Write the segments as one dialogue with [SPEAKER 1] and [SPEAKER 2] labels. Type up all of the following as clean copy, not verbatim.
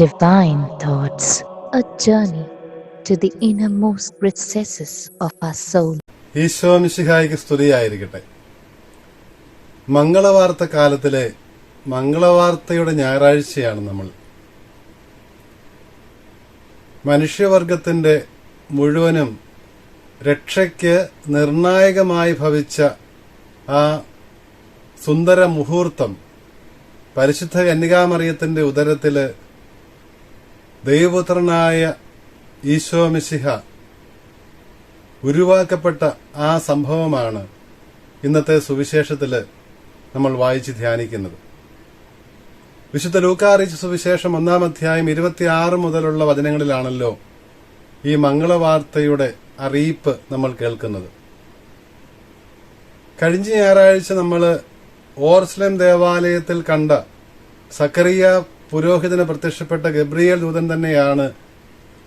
[SPEAKER 1] Divine Thoughts, a journey to the innermost recesses of our soul.
[SPEAKER 2] Isho മിശിഹായ്ക്ക് സ്തുതിയായിരിക്കട്ടെ. മംഗളവാർത്ത കാലത്തിലെ മംഗളവാർത്തയുടെ ഞായറാഴ്ചയാണ് നമ്മൾ. മനുഷ്യവർഗത്തിന്റെ മുഴുവനും രക്ഷയ്ക്ക് നിർണായകമായി ഭവിച്ച ആ സുന്ദര മുഹൂർത്തം, പരിശുദ്ധ കന്യകാമറിയത്തിന്റെ ഉദരത്തില് ദൈവപുത്രനായ ഈശോ മിശിഹ ഉരുവാക്കപ്പെട്ട ആ സംഭവമാണ് ഇന്നത്തെ സുവിശേഷത്തില് നമ്മൾ വായിച്ച് ധ്യാനിക്കുന്നത്. വിശുദ്ധ ലൂക്കാ അറിയിച്ച സുവിശേഷം 1-ാം അധ്യായം 26 മുതലുള്ള വചനങ്ങളിലാണല്ലോ ഈ മംഗളവാർത്തയുടെ അറിയിപ്പ് നമ്മൾ കേൾക്കുന്നത്. കഴിഞ്ഞ ഞായറാഴ്ച നമ്മൾ ഓർസ്ലേം ദേവാലയത്തിൽ കണ്ട സക്കറിയ പുരോഹിതന് പ്രത്യക്ഷപ്പെട്ട ഗബ്രിയേൽ ദൂതൻ തന്നെയാണ്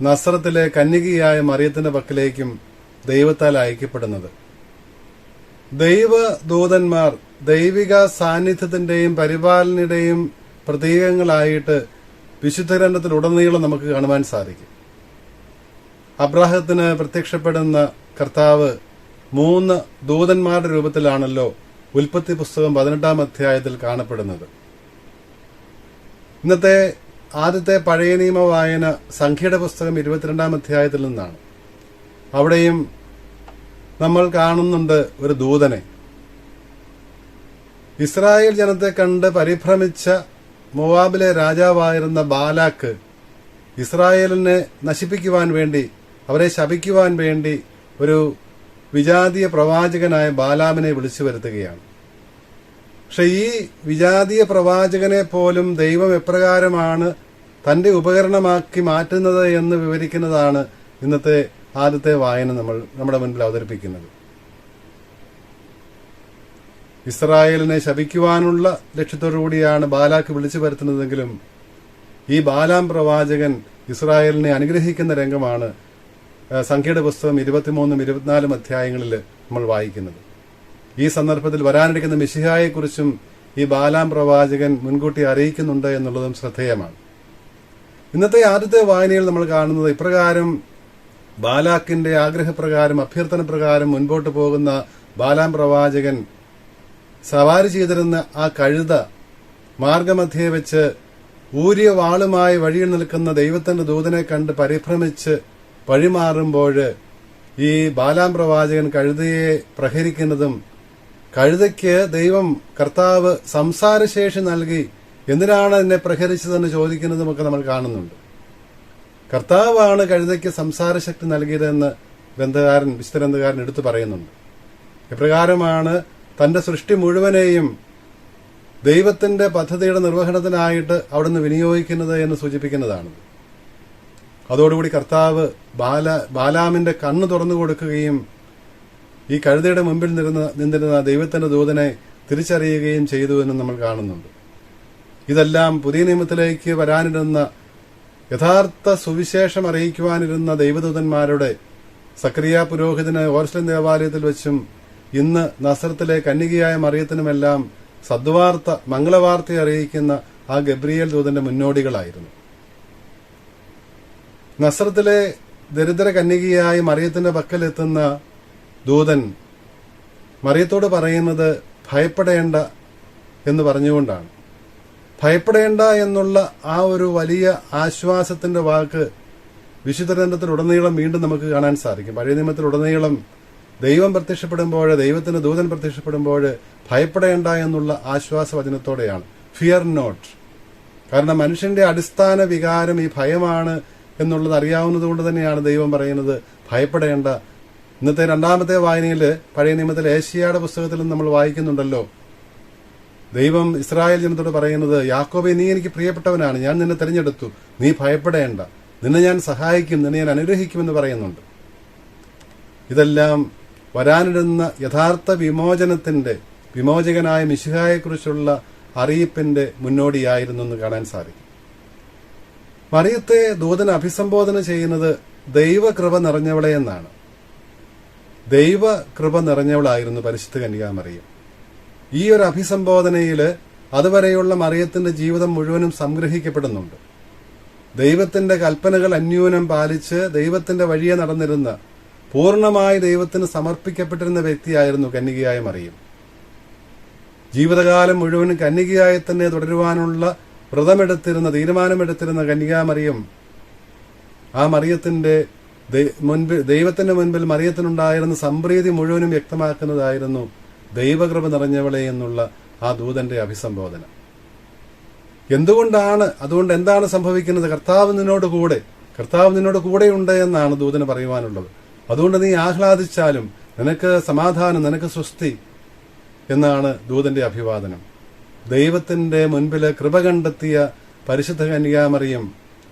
[SPEAKER 2] നസ്രത്തിലെ കന്യകയായ മറിയത്തിന്റെ പക്കലേക്കും ദൈവത്താൽ അയക്കപ്പെടുന്നത്. ദൈവദൂതന്മാർ ദൈവിക സാന്നിധ്യത്തിന്റെയും പരിപാലനയുടെയും പ്രതീകങ്ങളായിട്ട് വിശുദ്ധ ഗ്രന്ഥത്തിലുടനീളം നമുക്ക് കാണുവാൻ സാധിക്കും. അബ്രാഹത്തിന് പ്രത്യക്ഷപ്പെടുന്ന കർത്താവ് 3 ദൂതന്മാരുടെ രൂപത്തിലാണല്ലോ ഉൽപ്പത്തി പുസ്തകം 18-ാം അധ്യായത്തിൽ കാണപ്പെടുന്നത്. ഇന്നത്തെ ആദ്യത്തെ പഴയ നിയമ വായന സംഖ്യയുടെ പുസ്തകം 22-ാം അധ്യായത്തിൽ നിന്നാണ്. അവിടെയും നമ്മൾ കാണുന്നുണ്ട് ഒരു ദൂതനെ. ഇസ്രായേൽ ജനത്തെ കണ്ട് പരിഭ്രമിച്ച മോവാബിലെ രാജാവായിരുന്ന ബാലാക്ക് ഇസ്രായേലിനെ നശിപ്പിക്കുവാൻ വേണ്ടി, അവരെ ശപിക്കുവാൻ വേണ്ടി ഒരു വിജാതീയ പ്രവാചകനായ ബാലാമിനെ വിളിച്ചു വരുത്തുകയാണ്. പക്ഷെ ഈ വിജാതീയ പ്രവാചകനെ പോലും ദൈവം എപ്രകാരമാണ് തന്റെ ഉപകരണമാക്കി മാറ്റുന്നത് എന്ന് വിവരിക്കുന്നതാണ് ഇന്നത്തെ ആദ്യത്തെ വായന നമ്മുടെ മുൻപിൽ അവതരിപ്പിക്കുന്നത്. ഇസ്രായേലിനെ ശപിക്കുവാനുള്ള ലക്ഷ്യത്തോടുകൂടിയാണ് ബാലാക്ക് വിളിച്ചു വരുത്തുന്നതെങ്കിലും ഈ ബാലാം പ്രവാചകൻ ഇസ്രായേലിനെ അനുഗ്രഹിക്കുന്ന രംഗമാണ് സംഖ്യയുടെ പുസ്തകം 23-24 അധ്യായങ്ങളിൽ നമ്മൾ വായിക്കുന്നത്. ഈ സന്ദർഭത്തിൽ വരാനിരിക്കുന്ന മിശിഹായെക്കുറിച്ചും ഈ ബാലാം പ്രവാചകൻ മുൻകൂട്ടി അറിയിക്കുന്നുണ്ട് എന്നുള്ളതും ശ്രദ്ധേയമാണ്. ഇന്നത്തെ ആദ്യത്തെ വായനയിൽ നമ്മൾ കാണുന്നത് ഇപ്രകാരം ബാലാക്കിന്റെ ആഗ്രഹപ്രകാരം, അഭ്യർത്ഥന പ്രകാരം മുൻപോട്ട് പോകുന്ന ബാലാം പ്രവാചകൻ സവാരി ചെയ്തിരുന്ന ആ കഴുത മാർഗമധ്യേ വെച്ച് ഊരിയ വാളുമായി വഴിയിൽ നിൽക്കുന്ന ദൈവത്തിന്റെ ദൂതനെ കണ്ട് പരിഭ്രമിച്ച് വഴിമാറുമ്പോൾ ഈ ബാലാം പ്രവാചകൻ കഴുതയെ പ്രഹരിക്കുന്നതും, കഴുതയ്ക്ക് ദൈവം കർത്താവ് സംസാരശേഷി നൽകി എന്തിനാണ് എന്നെ പ്രഹരിച്ചതെന്ന് ചോദിക്കുന്നതുമൊക്കെ നമ്മൾ കാണുന്നുണ്ട്. കർത്താവാണ് കഴുതയ്ക്ക് സംസാരശക്തി നൽകിയതെന്ന് വിശുദ്ധ ഗ്രന്ഥകാരൻ എടുത്തു പറയുന്നുണ്ട്. ഇപ്രകാരമാണ് തന്റെ സൃഷ്ടി മുഴുവനെയും ദൈവത്തിന്റെ പദ്ധതിയുടെ നിർവഹണത്തിനായിട്ട് അവിടുന്ന് വിനിയോഗിക്കുന്നത് എന്ന് സൂചിപ്പിക്കുന്നതാണ്. അതോടുകൂടി കർത്താവ് ബാലാമിന്റെ കണ്ണ് തുറന്നു കൊടുക്കുകയും ഈ കഴുതയുടെ മുമ്പിൽ നിന്നിരുന്ന ദൈവത്തിന്റെ ദൂതനെ തിരിച്ചറിയുകയും ചെയ്തു എന്നും നമ്മൾ കാണുന്നുണ്ട്. ഇതെല്ലാം പുതിയ നിയമത്തിലേക്ക് വരാനിരുന്ന യഥാർത്ഥ സുവിശേഷം അറിയിക്കുവാനിരുന്ന ദൈവദൂതന്മാരുടെ സക്കറിയ പുരോഹിതന് ഓർസ്ലേം ദേവാലയത്തിൽ വെച്ചും ഇന്ന് നസ്രത്തിലെ കന്യകയായ മറിയത്തിനുമെല്ലാം സദ്വാർത്ത, മംഗളവാർത്ത അറിയിക്കുന്ന ആ ഗബ്രിയേൽ ദൂതന്റെ മുന്നോടികളായിരുന്നു. നസ്രത്തിലെ ദരിദ്ര കന്യകയായ മറിയത്തിന്റെ പക്കലെത്തുന്ന ദൂതൻ മറിയത്തോട് പറയുന്നത് ഭയപ്പെടേണ്ട എന്ന് പറഞ്ഞുകൊണ്ടാണ്. ഭയപ്പെടേണ്ട എന്നുള്ള ആ ഒരു വലിയ ആശ്വാസത്തിന്റെ വാക്ക് വിശുദ്ധ ഗ്രന്ഥത്തിലുടനീളം വീണ്ടും നമുക്ക് കാണാൻ സാധിക്കും. പഴയ നിയമത്തിലുടനീളം ദൈവം പ്രത്യക്ഷപ്പെടുമ്പോൾ, ദൈവത്തിന്റെ ദൂതൻ പ്രത്യക്ഷപ്പെടുമ്പോൾ ഭയപ്പെടേണ്ട എന്നുള്ള ആശ്വാസവചനത്തോടെയാണ്, ഫിയർ നോട്ട്. കാരണം മനുഷ്യന്റെ അടിസ്ഥാന വികാരം ഈ ഭയമാണ് എന്നുള്ളത് അറിയാവുന്നതുകൊണ്ട് തന്നെയാണ് ദൈവം പറയുന്നത് ഭയപ്പെടേണ്ട. ഇന്നത്തെ 2ാമത്തെ വായനയിൽ പഴയ നിയമത്തിലെ ഏശയ്യായുടെ പുസ്തകത്തിലും നമ്മൾ വായിക്കുന്നുണ്ടല്ലോ, ദൈവം ഇസ്രായേൽ ജനത്തോട് പറയുന്നത്, യാക്കോബേ, നീ എനിക്ക് പ്രിയപ്പെട്ടവനാണ്, ഞാൻ നിന്നെ തെരഞ്ഞെടുത്തു, നീ ഭയപ്പെടേണ്ട, നിന്നെ ഞാൻ സഹായിക്കും, നിന്നെ ഞാൻ അനുഗ്രഹിക്കുമെന്ന് പറയുന്നുണ്ട്. ഇതെല്ലാം വരാനിരുന്ന യഥാർത്ഥ വിമോചകനായ മിശിഹായെക്കുറിച്ചുള്ള അറിയിപ്പിന്റെ മുന്നോടിയായിരുന്നു എന്ന് കാണാൻ സാധിക്കും. മറിയത്തെ ദൂതൻ അഭിസംബോധന ചെയ്യുന്നത് ദൈവകൃപ നിറഞ്ഞവളെ എന്നാണ്. ദൈവകൃപ നിറഞ്ഞവളായിരുന്നു പരിശുദ്ധ കന്യകാമറിയം. ഈ ഒരു അഭിസംബോധനയിൽ അതുവരെയുള്ള മറിയത്തിന്റെ ജീവിതം മുഴുവനും സംഗ്രഹിക്കപ്പെടുന്നുണ്ട്. ദൈവത്തിന്റെ കൽപ്പനകൾ അന്യൂനം പാലിച്ച് ദൈവത്തിന്റെ വഴിയെ നടന്നിരുന്ന, പൂർണ്ണമായി ദൈവത്തിന് സമർപ്പിക്കപ്പെട്ടിരുന്ന വ്യക്തിയായിരുന്നു കന്യകയായ മറിയം. ജീവിതകാലം മുഴുവനും കന്യകയായി തന്നെ തുടരുവാനുള്ള തീരുമാനമെടുത്തിരുന്ന കന്യകാമറിയം, ആ മറിയത്തിന്റെ ദൈവത്തിന്റെ മുൻപിൽ മറിയത്തിനുണ്ടായിരുന്ന സംപ്രീതി മുഴുവനും വ്യക്തമാക്കുന്നതായിരുന്നു ദൈവകൃപ നിറഞ്ഞവളെ എന്നുള്ള ആ ദൂതന്റെ അഭിസംബോധന. അതുകൊണ്ട് എന്താണ് സംഭവിക്കുന്നത്? കർത്താവ് നിന്നോട് കൂടെയുണ്ട് എന്നാണ് ദൂതന് പറയുവാനുള്ളത്. അതുകൊണ്ട് നീ ആഹ്ലാദിച്ചാലും നിനക്ക് സമാധാനം, നിനക്ക് സ്വസ്തി എന്നാണ് ദൂതന്റെ അഭിവാദനം. ദൈവത്തിന്റെ മുൻപില് കൃപ കണ്ടെത്തിയ പരിശുദ്ധ കന്യകാമറിയം,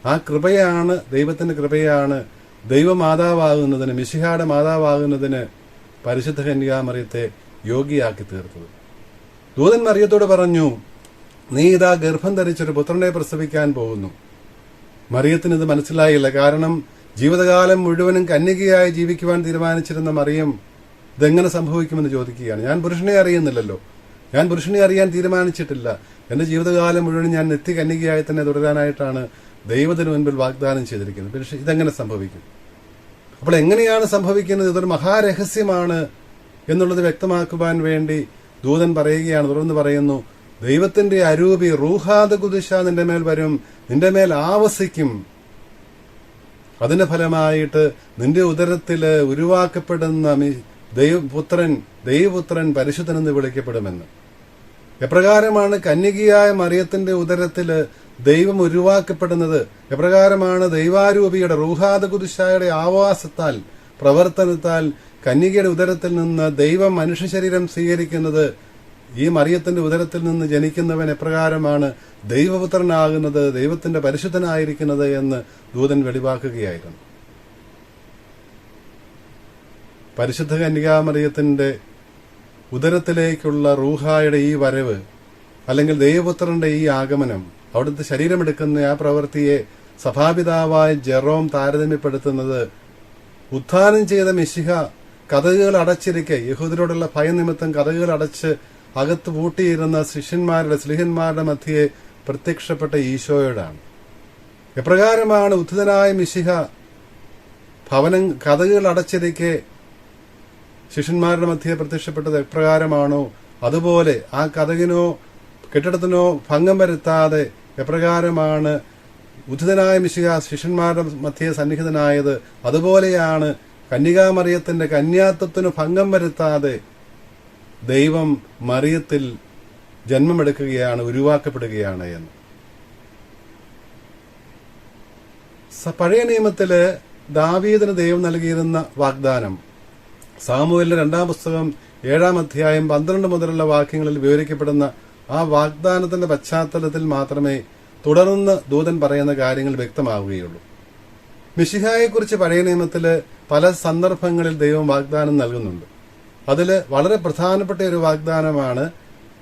[SPEAKER 2] ആ കൃപയാണ്, ദൈവത്തിന്റെ കൃപയാണ് ദൈവമാതാവാകുന്നതിന്, മിശിഹായുടെ മാതാവാകുന്നതിന് പരിശുദ്ധ കന്യകാമറിയത്തെ യോഗ്യയാക്കി തീർത്തത്. ദൂതൻ മറിയത്തോട് പറഞ്ഞു, നീ ഇതാ ഗർഭം ധരിച്ചൊരു പുത്രനെ പ്രസവിക്കാൻ പോകുന്നു. മറിയത്തിന് ഇത് മനസ്സിലായില്ല. കാരണം ജീവിതകാലം മുഴുവനും കന്യകയായി ജീവിക്കുവാൻ തീരുമാനിച്ചിരുന്ന മറിയം ഇതെങ്ങനെ സംഭവിക്കുമെന്ന് ചോദിക്കുകയാണ്. ഞാൻ പുരുഷനെ അറിയുന്നില്ലല്ലോ, ഞാൻ പുരുഷനെ അറിയാൻ തീരുമാനിച്ചിട്ടില്ല, എന്റെ ജീവിതകാലം മുഴുവൻ ഞാൻ നിത്യകന്യകയായി തന്നെ തുടരാനായിട്ടാണ് ദൈവത്തിന് മുൻപിൽ വാഗ്ദാനം ചെയ്തിരിക്കുന്നത്. പക്ഷെ ഇതെങ്ങനെ സംഭവിക്കും? അപ്പോൾ എങ്ങനെയാണ് സംഭവിക്കുന്നത്? ഇതൊരു മഹാരഹസ്യമാണ് എന്നുള്ളത് വ്യക്തമാക്കുവാൻ വേണ്ടി ദൂതൻ പറയുകയാണ്. തുടർന്ന് പറയുന്നു, ദൈവത്തിന്റെ അരൂപി റൂഹാദ കുദിശ നിന്റെ മേൽ വരും, നിന്റെ മേൽ ആവസിക്കും. അതിന്റെ ഫലമായിട്ട് നിന്റെ ഉദരത്തില് ഉരുവാക്കപ്പെടുന്ന ദൈവപുത്രൻ പരിശുദ്ധനെന്ന് വിളിക്കപ്പെടുമെന്ന്. എപ്രകാരമാണ് കന്യകയായ മറിയത്തിന്റെ ഉദരത്തില് ദൈവം ഉരുവാക്കപ്പെടുന്നത്? എപ്രകാരമാണ് ദൈവാരൂപിയുടെ റൂഹാദ കുദിശായുടെ ആവാസത്താൽ, പ്രവർത്തനത്താൽ കന്യകയുടെ ഉദരത്തിൽ നിന്ന് ദൈവം മനുഷ്യ ശരീരം സ്വീകരിക്കുന്നത്? ഈ മറിയത്തിന്റെ ഉദരത്തിൽ നിന്ന് ജനിക്കുന്നവൻ എപ്രകാരമാണ് ദൈവപുത്രനാകുന്നത്, ദൈവത്തിന്റെ പരിശുദ്ധനായിരിക്കുന്നത് എന്ന് ദൂതൻ വെളിവാക്കുകയായിരുന്നു. പരിശുദ്ധ കന്യകാമറിയത്തിന്റെ ഉദരത്തിലേക്കുള്ള റൂഹായുടെ ഈ വരവ്, അല്ലെങ്കിൽ ദൈവപുത്രന്റെ ഈ ആഗമനം, അവിടുത്തെ ശരീരമെടുക്കുന്ന ആ പ്രവൃത്തിയെ സഭാപിതാവായ ജെറോം താരതമ്യപ്പെടുത്തുന്നത് ഉത്ഥാനം ചെയ്ത മിശിഹ കതകുകൾ അടച്ചിരിക്കെ, യഹൂദരോടുള്ള ഭയനിമിത്തം കതകുകൾ അടച്ച് അകത്ത് പൂട്ടിയിരുന്ന സ്ലീഹന്മാരുടെ മധ്യയെ പ്രത്യക്ഷപ്പെട്ട ഈശോയോടാണ്. എപ്രകാരമാണ് ഉത്ഥിതനായ മിശിഹ കതകുകൾ അടച്ചിരിക്കെ ശിഷ്യന്മാരുടെ മധ്യയെ പ്രത്യക്ഷപ്പെട്ടത് എപ്രകാരമാണോ, അതുപോലെ ആ കതകിനോ കെട്ടിടത്തിനോ ഭംഗം വരുത്താതെ എപ്രകാരമാണ് ഉദ്ധിതനായ മിശിഹ ശിഷ്യന്മാരുടെ മധ്യയെ സന്നിഹിതനായത്, അതുപോലെയാണ് കന്യകാമറിയത്തിന്റെ കന്യാത്വത്തിന് ഭംഗം വരുത്താതെ ദൈവം മറിയത്തിൽ ജന്മമെടുക്കുകയാണ്, ഉരുവാക്കപ്പെടുകയാണ് എന്ന്. പഴയ നിയമത്തില് ദാവീദിന് ദൈവം നൽകിയിരുന്ന വാഗ്ദാനം സാമുവേലിന്റെ 2-ാം പുസ്തകം 7-ാം അധ്യായം 12 മുതലുള്ള വാക്യങ്ങളിൽ വിവരിക്കപ്പെടുന്ന ആ വാഗ്ദാനത്തിന്റെ പശ്ചാത്തലത്തിൽ മാത്രമേ തുടർന്ന് ദൂതൻ പറയുന്ന കാര്യങ്ങൾ വ്യക്തമാവുകയുള്ളൂ. മിശിഹായെക്കുറിച്ച് പഴയ നിയമത്തില് പല സന്ദർഭങ്ങളിൽ ദൈവം വാഗ്ദാനം നൽകുന്നുണ്ട്. അതിൽ വളരെ പ്രധാനപ്പെട്ട ഒരു വാഗ്ദാനമാണ്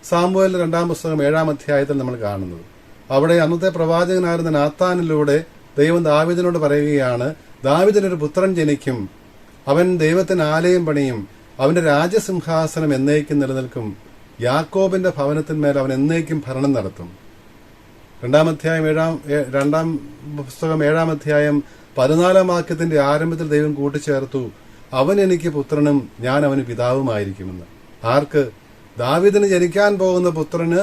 [SPEAKER 2] സാമുവേലിന്റെ 2-ാം പുസ്തകം 7-ാം അധ്യായത്തിൽ നമ്മൾ കാണുന്നത്. അവിടെ അന്നത്തെ പ്രവാചകനായിരുന്ന നാത്താനിലൂടെ ദൈവം ദാവീദിനോട് പറയുകയാണ്, ദാവീദിനൊരു പുത്രൻ ജനിക്കും, അവൻ ദൈവത്തിന് ആലയം പണിയും, അവന്റെ രാജസിംഹാസനം എന്നേക്കും നിലനിൽക്കും, യാക്കോബിന്റെ ഭവനത്തിന്മേൽ അവൻ എന്നേക്കും ഭരണം നടത്തും. 2-ാം പുസ്തകം 7-ാം അധ്യായം 14-ാം വാക്യത്തിന്റെ ആരംഭത്തിൽ ദൈവം കൂട്ടിച്ചേർത്തു, അവൻ എനിക്ക് പുത്രനും ഞാൻ അവന് പിതാവുമായിരിക്കുമെന്ന്. ആർക്ക്? ദാവീദിന് ജനിക്കാൻ പോകുന്ന പുത്രന്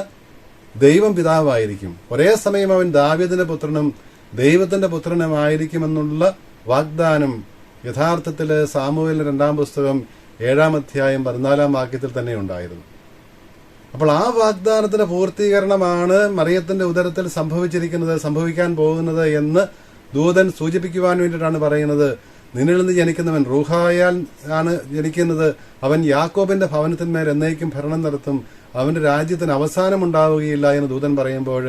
[SPEAKER 2] ദൈവം പിതാവായിരിക്കും. ഒരേ സമയം അവൻ ദാവീദിന്റെ പുത്രനും ദൈവത്തിന്റെ പുത്രനുമായിരിക്കുമെന്നുള്ള വാഗ്ദാനം യഥാർത്ഥത്തില് സാമുവേലിന്റെ 2-ാം പുസ്തകം 7-ാം അധ്യായം 14-ാം വാക്യത്തിൽ തന്നെ ഉണ്ടായിരുന്നു. അപ്പോൾ ആ വാഗ്ദാനത്തിന്റെ പൂർത്തീകരണമാണ് മറിയത്തിന്റെ ഉദരത്തിൽ സംഭവിക്കാൻ പോകുന്നത് എന്ന് ദൂതൻ സൂചിപ്പിക്കുവാൻ വേണ്ടിയിട്ടാണ് പറയുന്നത്. നിന്നിൽ നിന്ന് ജനിക്കുന്നവൻ റൂഹായാൽ ആണ് ജനിക്കുന്നത്, അവൻ യാക്കോബിന്റെ ഭവനത്തിന്മേൽ എന്നേക്കും ഭരണം നടത്തും, അവന്റെ രാജ്യത്തിന് അവസാനമുണ്ടാവുകയില്ല എന്ന് ദൂതൻ പറയുമ്പോൾ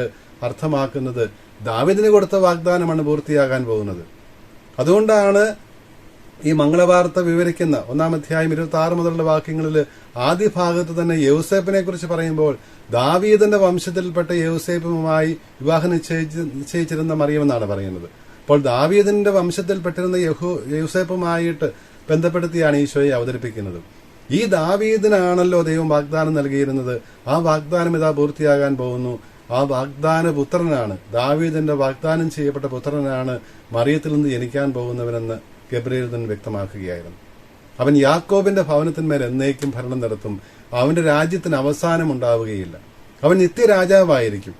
[SPEAKER 2] അർത്ഥമാക്കുന്നത് ദാവീദിന് കൊടുത്ത വാഗ്ദാനമാണ് പൂർത്തിയാകാൻ പോകുന്നത്. അതുകൊണ്ടാണ് ഈ മംഗളവാർത്ത വിവരിക്കുന്ന 1-ാം അധ്യായം 26 മുതലുള്ള വാക്യങ്ങളിൽ ആദ്യ ഭാഗത്ത് തന്നെ യൗസേപ്പിനെ കുറിച്ച് പറയുമ്പോൾ ദാവീദിന്റെ വംശത്തിൽപ്പെട്ട യൗസേപ്പുമായി വിവാഹം നിശ്ചയിച്ചിരുന്ന മറിയമെന്നാണ് പറയുന്നത്. അപ്പോൾ ദാവീദിന്റെ വംശത്തിൽപ്പെട്ടിരുന്ന യൗസേപ്പുമായിട്ട് ബന്ധപ്പെടുത്തിയാണ് ഈശോയെ അവതരിപ്പിക്കുന്നത്. ഈ ദാവീദിനാണല്ലോ ദൈവം വാഗ്ദാനം നൽകിയിരുന്നത്. ആ വാഗ്ദാനം ഇതാ പൂർത്തിയാകാൻ പോകുന്നു. ആ വാഗ്ദാന പുത്രനാണ്, ദാവീദിന്റെ വാഗ്ദാനം ചെയ്യപ്പെട്ട പുത്രനാണ് മറിയത്തിൽ നിന്ന് ജനിക്കാൻ പോകുന്നവനെന്ന് ഗബ്രിയേൽ തന്നെ വ്യക്തമാക്കുകയായിരുന്നു. അവൻ യാക്കോബിന്റെ ഭവനത്തിന്മേൽ എന്നേക്കും ഭരണം നടത്തും. അവന്റെ രാജ്യത്തിന് അവസാനം ഉണ്ടാവുകയില്ല. അവൻ നിത്യരാജാവായിരിക്കും.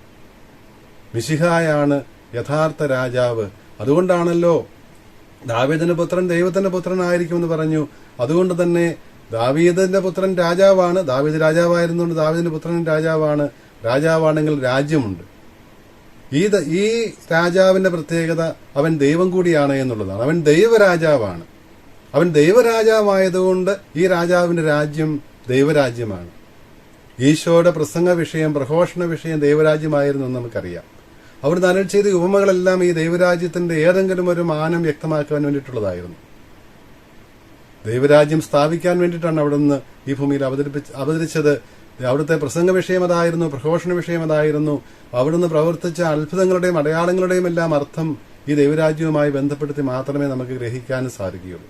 [SPEAKER 2] മിശിഹായാണ് യഥാർത്ഥ രാജാവ്. അതുകൊണ്ടാണല്ലോ ദാവീദിന്റെ പുത്രൻ ദൈവത്തിന്റെ പുത്രനായിരിക്കുമെന്ന് പറഞ്ഞു. അതുകൊണ്ട് തന്നെ ദാവീദിന്റെ പുത്രൻ രാജാവാണ്. ദാവീദ് രാജാവായിരുന്നുകൊണ്ട് ദാവീദിന്റെ പുത്രൻ രാജാവാണ്. രാജാവാണെങ്കിൽ രാജ്യമുണ്ട്. ഈ രാജാവിന്റെ പ്രത്യേകത അവൻ ദൈവം കൂടിയാണ് എന്നുള്ളതാണ്. അവൻ ദൈവരാജാവാണ്. അവൻ ദൈവരാജാവായതുകൊണ്ട് ഈ രാജാവിന്റെ രാജ്യം ദൈവരാജ്യമാണ്. ഈശോയുടെ പ്രസംഗ വിഷയം, പ്രഘോഷണ വിഷയം ദൈവരാജ്യമായിരുന്നു എന്ന് നമുക്കറിയാം. അവിടുന്ന് അരുൾ ചെയ്ത ഉപമകളെല്ലാം ഈ ദൈവരാജ്യത്തിന്റെ ഏതെങ്കിലും ഒരു മാനം വ്യക്തമാക്കുവാൻ വേണ്ടിയിട്ടുള്ളതായിരുന്നു. ദൈവരാജ്യം സ്ഥാപിക്കാൻ വേണ്ടിയിട്ടാണ് അവിടുന്ന് ഈ ഭൂമിയിൽ അവതരിച്ചത്. അവിടുത്തെ പ്രസംഗ വിഷയം അതായിരുന്നു, പ്രഘോഷണ വിഷയം അതായിരുന്നു. അവിടുന്ന് പ്രവർത്തിച്ച അത്ഭുതങ്ങളുടെയും അടയാളങ്ങളുടെയും എല്ലാം അർത്ഥം ഈ ദൈവരാജ്യവുമായി ബന്ധപ്പെടുത്തി മാത്രമേ നമുക്ക് ഗ്രഹിക്കാനും സാധിക്കുകയുള്ളൂ.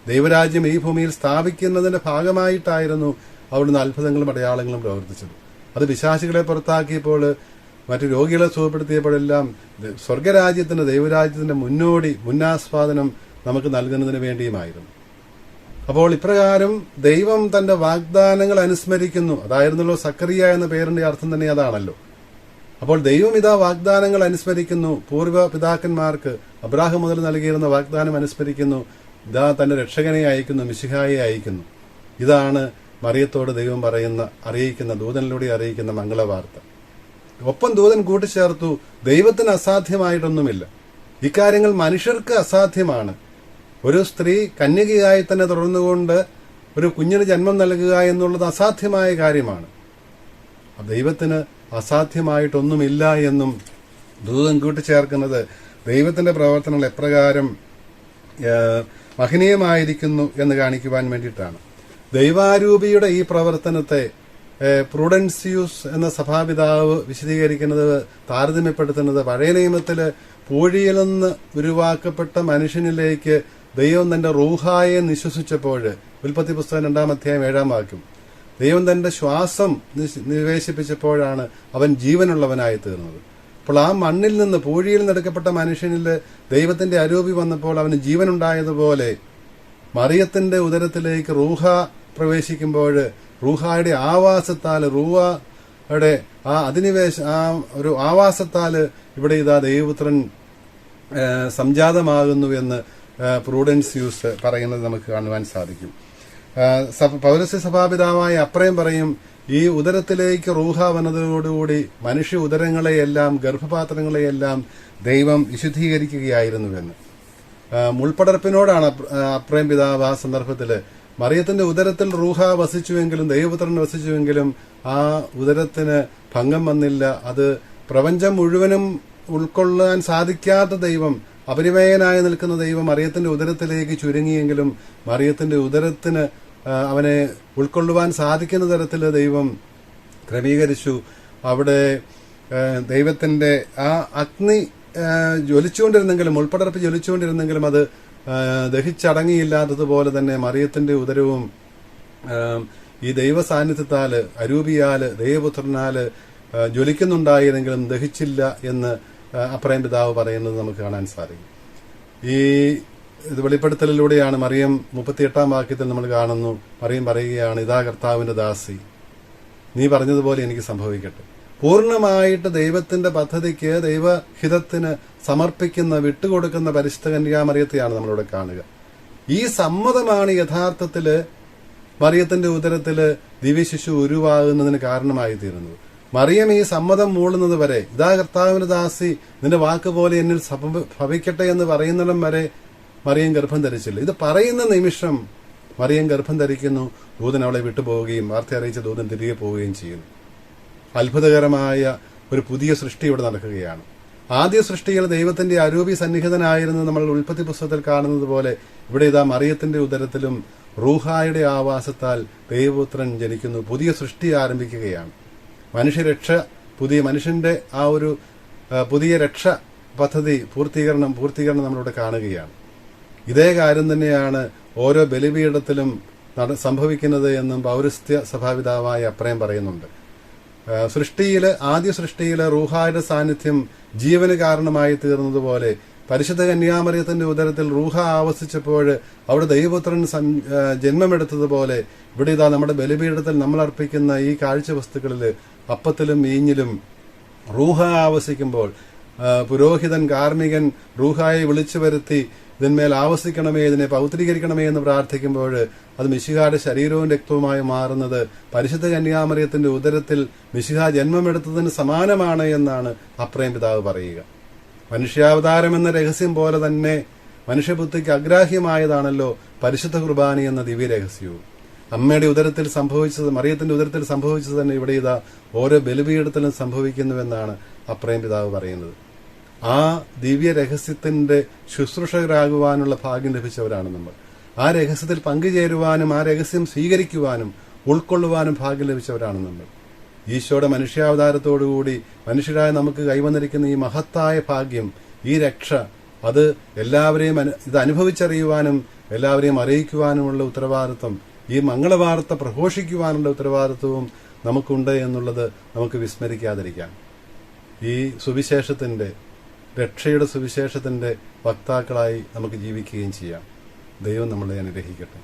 [SPEAKER 2] ദൈവരാജ്യം ഈ ഭൂമിയിൽ സ്ഥാപിക്കുന്നതിന്റെ ഭാഗമായിട്ടായിരുന്നു അവിടുന്ന് അത്ഭുതങ്ങളും അടയാളങ്ങളും പ്രവർത്തിച്ചത്. അത് പിശാചുകളെ പുറത്താക്കിയപ്പോൾ, മറ്റു രോഗികളെ സുഖപ്പെടുത്തിയപ്പോഴെല്ലാം സ്വർഗരാജ്യത്തിന്റെ, ദൈവരാജ്യത്തിന്റെ മുന്നാസ്വാദനം നമുക്ക് നൽകുന്നതിന് വേണ്ടിയുമായിരുന്നു. അപ്പോൾ ഇപ്രകാരം ദൈവം തന്റെ വാഗ്ദാനങ്ങൾ അനുസ്മരിക്കുന്നു. അതായിരുന്നല്ലോ സക്കറിയ എന്ന പേരിന്റെ അർത്ഥം തന്നെ അതാണല്ലോ. അപ്പോൾ ദൈവം ഇതാ വാഗ്ദാനങ്ങൾ അനുസ്മരിക്കുന്നു. പൂർവ്വ പിതാക്കന്മാർക്ക് അബ്രാഹാം മുതൽ നൽകിയിരുന്ന വാഗ്ദാനം അനുസ്മരിക്കുന്നു. ഇതാ തന്റെ രക്ഷകനെ അയക്കുന്നു, മിശിഹായെ അയക്കുന്നു. ഇതാണ് മറിയത്തോട് ദൈവം അറിയിക്കുന്ന, ദൂതനിലൂടെ അറിയിക്കുന്ന മംഗളവാർത്ത. ഒപ്പം ദൂതൻ കൂട്ടിച്ചേർത്തു, ദൈവത്തിന് അസാധ്യമായിട്ടൊന്നുമില്ല. ഇക്കാര്യങ്ങൾ മനുഷ്യർക്ക് അസാധ്യമാണ്. ഒരു സ്ത്രീ കന്യകയായി തന്നെ തുടർന്നുകൊണ്ട് ഒരു കുഞ്ഞിന് ജന്മം നൽകുക എന്നുള്ളത് അസാധ്യമായ കാര്യമാണ്. ദൈവത്തിന് അസാധ്യമായിട്ടൊന്നുമില്ല എന്നും ദൂതൻ കൂട്ടിച്ചേർക്കുന്നത് ദൈവത്തിന്റെ പ്രവർത്തനങ്ങൾ എപ്രകാരം മഹനീയമായിരിക്കുന്നു എന്ന് കാണിക്കുവാൻ വേണ്ടിയിട്ടാണ്. ദൈവാരൂപിയുടെ ഈ പ്രവർത്തനത്തെ പ്രൂഡൻസിയൂസ് എന്ന സഭാപിതാവ് വിശദീകരിക്കുന്നത്, താരതമ്യപ്പെടുത്തുന്നത് പഴയ നിയമത്തില് പൂഴിയിൽ നിന്ന് ഉരുവാക്കപ്പെട്ട മനുഷ്യനിലേക്ക് ദൈവം തന്റെ റൂഹായെ നിശ്വസിച്ചപ്പോൾ, ഉൽപ്പത്തി പുസ്തകം 2-ാം അധ്യായം 7-ാം വാക്യം, ദൈവം തന്റെ ശ്വാസം നിവേശിപ്പിച്ചപ്പോഴാണ് അവൻ ജീവനുള്ളവനായി തീർന്നത്. അപ്പോൾ ആ മണ്ണിൽ നിന്ന്, പൂഴിയിൽ നിന്ന് എടുക്കപ്പെട്ട മനുഷ്യനിൽ ദൈവത്തിന്റെ അരൂപി വന്നപ്പോൾ അവന് ജീവനുണ്ടായതുപോലെ മറിയത്തിന്റെ ഉദരത്തിലേക്ക് റൂഹ പ്രവേശിക്കുമ്പോൾ റൂഹായുടെ ആവാസത്താൽ, റൂഹയുടെ ആ ഒരു ആവാസത്താൽ ഇവിടെ ഇതാ ദൈവപുത്രൻ സംജാതമാകുന്നു എന്ന് പ്രൂഡൻസ്യൂസ് പറയുന്നത് നമുക്ക് കാണുവാൻ സാധിക്കും. പൗരസ്ത്യ സഭാപിതാവായ അപ്രയം പറയും, ഈ ഉദരത്തിലേക്ക് റൂഹ വന്നതോടുകൂടി മനുഷ്യ ഉദരങ്ങളെയെല്ലാം, ഗർഭപാത്രങ്ങളെയെല്ലാം ദൈവം വിശുദ്ധീകരിക്കുകയായിരുന്നുവെന്ന്. മുൾപ്പടർപ്പിനോടാണ് അപ്രയം പിതാവ് ആ സന്ദർഭത്തില് മറിയത്തിന്റെ ഉദരത്തിൽ റൂഹ വസിച്ചുവെങ്കിലും, ദൈവപുത്രൻ വസിച്ചുവെങ്കിലും ആ ഉദരത്തിന് ഭംഗം വന്നില്ല. അത് പ്രപഞ്ചം മുഴുവനും ഉൾക്കൊള്ളാൻ സാധിക്കാത്ത ദൈവം, അപരിമേയനായി നിൽക്കുന്ന ദൈവം മറിയത്തിന്റെ ഉദരത്തിലേക്ക് ചുരുങ്ങിയെങ്കിലും മറിയത്തിന്റെ ഉദരത്തിന് അവനെ ഉൾക്കൊള്ളുവാൻ സാധിക്കുന്ന തരത്തിൽ ദൈവം ക്രമീകരിച്ചു. അവിടെ ദൈവത്തിന്റെ ആ അഗ്നി ജ്വലിച്ചുകൊണ്ടിരുന്നെങ്കിലും, മുൾപ്പടർപ്പ് ജ്വലിച്ചുകൊണ്ടിരുന്നെങ്കിലും അത് ദഹിച്ചടങ്ങിയില്ലാത്തതുപോലെ തന്നെ മറിയത്തിന്റെ ഉദരവും ഈ ദൈവ സാന്നിധ്യത്താല്, അരൂപിയാല്, ദൈവപുത്രനാല് ജ്വലിക്കുന്നുണ്ടായിരുന്നെങ്കിലും ദഹിച്ചില്ല എന്ന് അപ്രയം പിതാവ് പറയുന്നത് നമുക്ക് കാണാൻ സാധിക്കും. ഇത് വെളിപ്പെടുത്തലിലൂടെയാണ് മറിയം 38-ാം വാക്യത്തിൽ നമ്മൾ കാണുന്നു. മറിയം പറയുകയാണ്, ഇതാ കർത്താവിന്റെ ദാസി, നീ പറഞ്ഞതുപോലെ എനിക്ക് സംഭവിക്കട്ടെ. പൂർണ്ണമായിട്ട് ദൈവത്തിന്റെ പദ്ധതിക്ക്, ദൈവഹിതത്തിന് സമർപ്പിക്കുന്ന, വിട്ടുകൊടുക്കുന്ന പരിശുദ്ധ കന്യകാമറിയത്തെയാണ് നമ്മളിവിടെ കാണുക. ഈ സമ്മതമാണ് യഥാർത്ഥത്തില് മറിയത്തിന്റെ ഉദരത്തില് ദിവ്യശിശു ഉരുവാകുന്നതിന് കാരണമായി തീരുന്നത്. മറിയം ഈ സമ്മതം മൂളുന്നത് വരെ, ഇതാ കർത്താവിന്റെ ദാസി, നിന്റെ വാക്ക് പോലെ എന്നിൽ ഭവിക്കട്ടെ എന്ന് പറയുന്നിടം വരെ മറിയം ഗർഭം ധരിച്ചില്ല. ഇത് പറയുന്ന നിമിഷം മറിയം ഗർഭം ധരിക്കുന്നു. ദൂതൻ അവളെ വിട്ടുപോവുകയും വാർത്ത അറിയിച്ച ദൂതൻ തിരികെ പോവുകയും ചെയ്യുന്നു. അത്ഭുതകരമായ ഒരു പുതിയ സൃഷ്ടി ഇവിടെ നടക്കുകയാണ്. ആദ്യ സൃഷ്ടികൾ ദൈവത്തിന്റെ അരൂപി സന്നിഹിതനായിരുന്നു നമ്മൾ ഉൽപ്പത്തി പുസ്തകത്തിൽ കാണുന്നത് പോലെ ഇവിടെ ഇതാ മറിയത്തിന്റെ ഉദരത്തിലും റൂഹായുടെ ആവാസത്താൽ ദൈവപുത്രൻ ജനിക്കുന്നു. പുതിയ സൃഷ്ടി ആരംഭിക്കുകയാണ്. മനുഷ്യന്റെ ആ ഒരു പുതിയ രക്ഷ പദ്ധതി പൂർത്തീകരണം നമ്മളിവിടെ കാണുകയാണ്. ഇതേ കാര്യം തന്നെയാണ് ഓരോ ബലിപീഠത്തിലും സംഭവിക്കുന്നത് എന്നും പൗരസ്ത്യ സഭാപിതാവായ അപ്രയം പറയുന്നുണ്ട്. ആദ്യ സൃഷ്ടിയില് റൂഹായുടെ സാന്നിധ്യം ജീവന് കാരണമായി തീർന്നതുപോലെ പരിശുദ്ധ കന്യാമറിയത്തിന്റെ ഉദരത്തിൽ റൂഹ ആവസിച്ചപ്പോൾ അവിടെ ദൈവപുത്രൻ ജന്മമെടുത്തതുപോലെ ഇവിടെ ഇതാ നമ്മുടെ ബലിപീഠത്തിൽ നമ്മൾ അർപ്പിക്കുന്ന ഈ കാഴ്ച വസ്തുക്കളില് അപ്പത്തിലും മീഞ്ഞിലും റൂഹ ആവസിക്കുമ്പോൾ പുരോഹിതൻ കാർമികൻ റൂഹായെ വിളിച്ചു വരുത്തി ഇതിന്മേൽ ആവസിക്കണമേ, ഇതിനെ പൗത്രീകരിക്കണമേ എന്ന് പ്രാർത്ഥിക്കുമ്പോൾ അത് മിശിഹായുടെ ശരീരവും രക്തവുമായി മാറുന്നത് പരിശുദ്ധ കന്യാമറിയത്തിന്റെ ഉദരത്തിൽ മിശിഹ ജന്മമെടുത്തതിന് സമാനമാണ് എന്നാണ് അപ്രയം പിതാവ് പറയുക. മനുഷ്യാവതാരം എന്ന രഹസ്യം പോലെ തന്നെ മനുഷ്യബുദ്ധിക്ക് അഗ്രാഹ്യമായതാണല്ലോ പരിശുദ്ധ കുർബാന എന്ന ദിവ്യരഹസ്യവും. അമ്മയുടെ ഉദരത്തിൽ സംഭവിച്ചത്, മറിയത്തിന്റെ ഉദരത്തിൽ സംഭവിച്ചത് തന്നെ ഇവിടെ ഇതാ ഓരോ ബലിപീഠത്തിലും സംഭവിക്കുന്നുവെന്നാണ് അപ്രയം പിതാവ് പറയുന്നത്. ആ ദിവ്യ രഹസ്യത്തിന്റെ ശുശ്രൂഷകരാകുവാനുള്ള ഭാഗ്യം ലഭിച്ചവരാണ് നമ്മൾ. ആ രഹസ്യത്തിൽ പങ്കുചേരുവാനും ആ രഹസ്യം സ്വീകരിക്കുവാനും ഉൾക്കൊള്ളുവാനും ഭാഗ്യം ലഭിച്ചവരാണ് നമ്മൾ. ഈശോയുടെ മനുഷ്യാവതാരത്തോടുകൂടി മനുഷ്യരായ നമുക്ക് കൈവന്നിരിക്കുന്ന ഈ മഹത്തായ ഭാഗ്യം, ഈ രക്ഷ, അത് എല്ലാവരെയും ഇത് അനുഭവിച്ചറിയുവാനും എല്ലാവരെയും അറിയിക്കുവാനുമുള്ള ഉത്തരവാദിത്വം, ഈ മംഗളവാർത്ത പ്രഘോഷിക്കുവാനുള്ള ഉത്തരവാദിത്വവും നമുക്കുണ്ട് എന്നുള്ളത് നമുക്ക് വിസ്മരിക്കാതിരിക്കാം. ഈ സുവിശേഷത്തിന്റെ, രക്ഷയുടെ സുവിശേഷത്തിന്റെ വക്താക്കളായി നമുക്ക് ജീവിക്കുകയും ചെയ്യാം. ദൈവം നമ്മളെ അനുഗ്രഹിക്കട്ടെ.